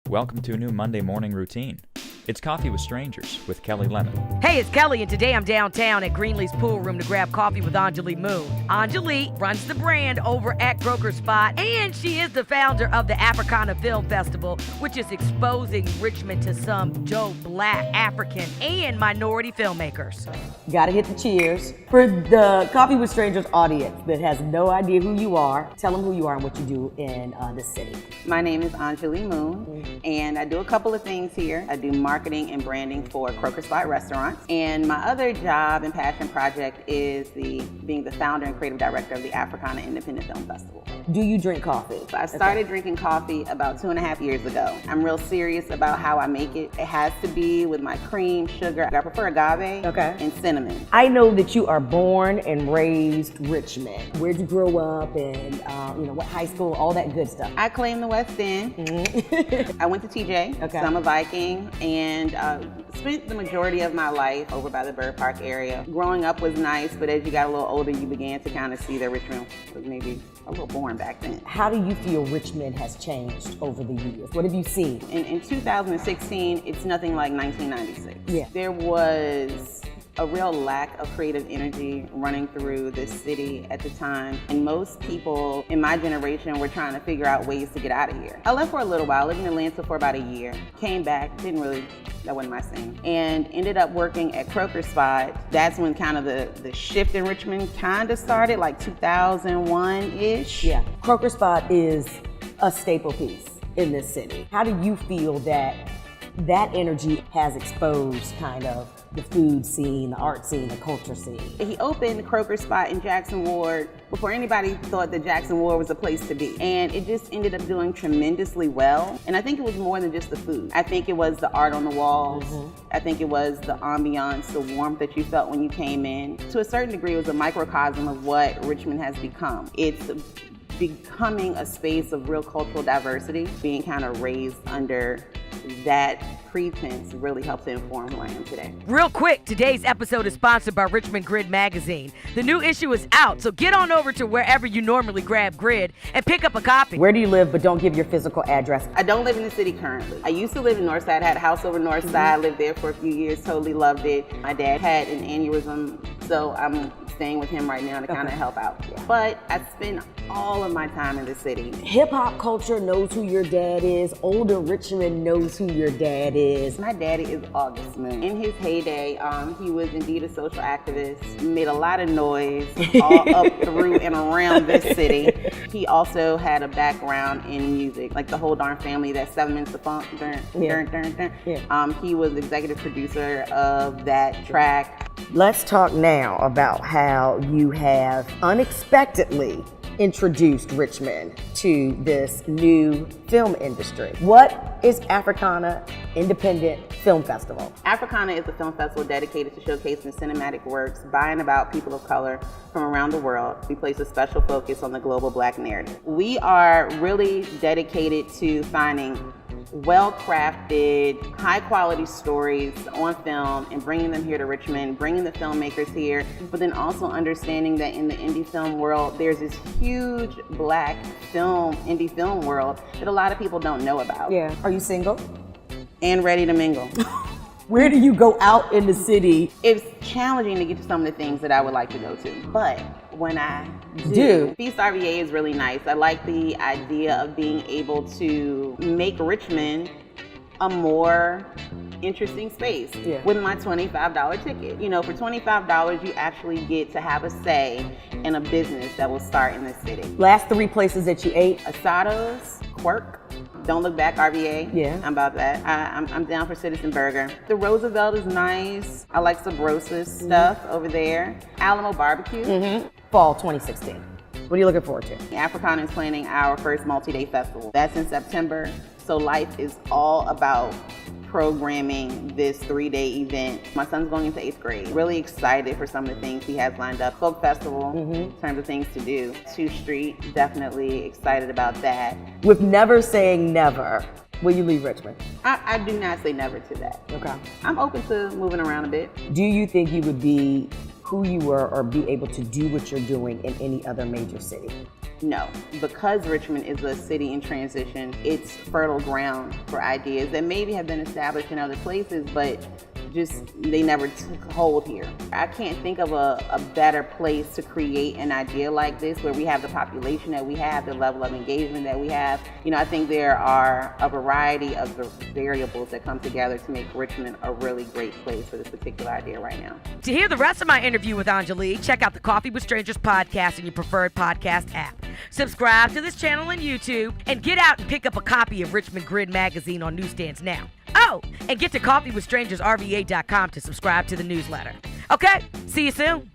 Welcome to a new Monday morning routine. It's Coffee with Strangers with Kelli Lemon. Hey, it's Kelli, and today I'm downtown at Greenleaf's pool room to grab coffee with Enjoli Moon. Enjoli runs the brand over at Croacker Spot, and she is the founder of the Afrikana Film Festival, which is exposing Richmond to some dope Black, African, and minority filmmakers. Gotta hit the cheers. For the Coffee with Strangers audience that has no idea who you are, tell them who you are and what you do in this city. My name is Enjoli Moon, and I do a couple of things here. I do marketing and branding for Croacker Spot restaurants. And my other job and passion project is being the founder and creative director of the Afrikana Independent Film Festival. Do you drink coffee? So I started drinking coffee about 2.5 years ago. I'm real serious about how I make it. It has to be with my cream, sugar. I prefer agave and cinnamon. I know that you are born and raised Richmond. Where'd you grow up and what high school, all that good stuff? I claim the West End. I went to TJ, so I'm a Viking, and spent the majority of my life over by the Bird Park area. Growing up was nice, but as you got a little older, you began to kind of see that Richmond was maybe a little boring back then. How do you feel Richmond has changed over the years? What have you seen? In 2016, it's nothing like 1996. Yeah. There was a real lack of creative energy running through this city at the time. And most people in my generation were trying to figure out ways to get out of here. I left for a little while, lived in Atlanta for about a year, came back, that wasn't my thing, and ended up working at Croacker Spot. That's when kind of the shift in Richmond kind of started, like 2001-ish. Yeah, Croacker Spot is a staple piece in this city. How do you feel that energy has exposed kind of the food scene, the art scene, the culture scene? He opened Croacker Spot in Jackson Ward before anybody thought that Jackson Ward was a place to be. And it just ended up doing tremendously well. And I think it was more than just the food. I think it was the art on the walls. I think it was the ambiance, the warmth that you felt when you came in. To a certain degree, it was a microcosm of what Richmond has become. It's becoming a space of real cultural diversity. Being kind of raised under that pretense really helped to inform who I am today. Real quick, today's episode is sponsored by Richmond Grid magazine. The new issue is out, so get on over to wherever you normally grab Grid and pick up a copy. Where do you live, but don't give your physical address? I don't live in the city currently. I used to live in Northside, had a house over Northside, lived there for a few years, totally loved it. My dad had an aneurysm, so I'm staying with him right now to kind of help out. But I spend all of my time in the city. Hip hop culture knows who your dad is. Older Richmond knows who your dad is. My daddy is August Moon. In his heyday, he was indeed a social activist, made a lot of noise all up through and around this city. He also had a background in music, like the whole darn family, that 7 Minutes of Funk. He was executive producer of that track. Let's talk now about how you have unexpectedly introduced Richmond to this new film industry. What is Afrikana Independent Film Festival? Afrikana is a film festival dedicated to showcasing cinematic works by and about people of color from around the world. We place a special focus on the global Black narrative. We are really dedicated to finding well-crafted, high-quality stories on film and bringing them here to Richmond, bringing the filmmakers here, but then also understanding that in the indie film world, there's this huge Black indie film world that a lot of people don't know about. Yeah. Are you single? And ready to mingle. Where do you go out in the city? It's challenging to get to some of the things that I would like to go to, but when I do, Feast RVA is really nice. I like the idea of being able to make Richmond a more interesting space with my $25 ticket. You know, for $25, you actually get to have a say in a business that will start in this city. Last 3 places that you ate? Asado's, Quirk, Don't Look Back RVA. Yeah. I'm about that. I'm down for Citizen Burger. The Roosevelt is nice. I like Sabrosa's stuff over there. Alamo Barbecue. Fall 2016. What are you looking forward to? Afrikana is planning our first multi-day festival. That's in September. So life is all about programming this 3-day event. My son's going into 8th grade. Really excited for some of the things he has lined up. Folk Festival, in terms of things to do. 2 Street, definitely excited about that. With never saying never, will you leave Richmond? I do not say never to that. Okay. I'm open to moving around a bit. Do you think you would be who you were or be able to do what you're doing in any other major city? No, because Richmond is a city in transition, it's fertile ground for ideas that maybe have been established in other places, but just they never took hold here. I can't think of a better place to create an idea like this where we have the population that we have, the level of engagement that we have. You know, I think there are a variety of the variables that come together to make Richmond a really great place for this particular idea right now. To hear the rest of my interview with Enjoli, check out the Coffee with Strangers podcast in your preferred podcast app. Subscribe to this channel on YouTube and get out and pick up a copy of Richmond Grid magazine on newsstands now. Oh, and get to coffeewithstrangersrva.com to subscribe to the newsletter. Okay, see you soon.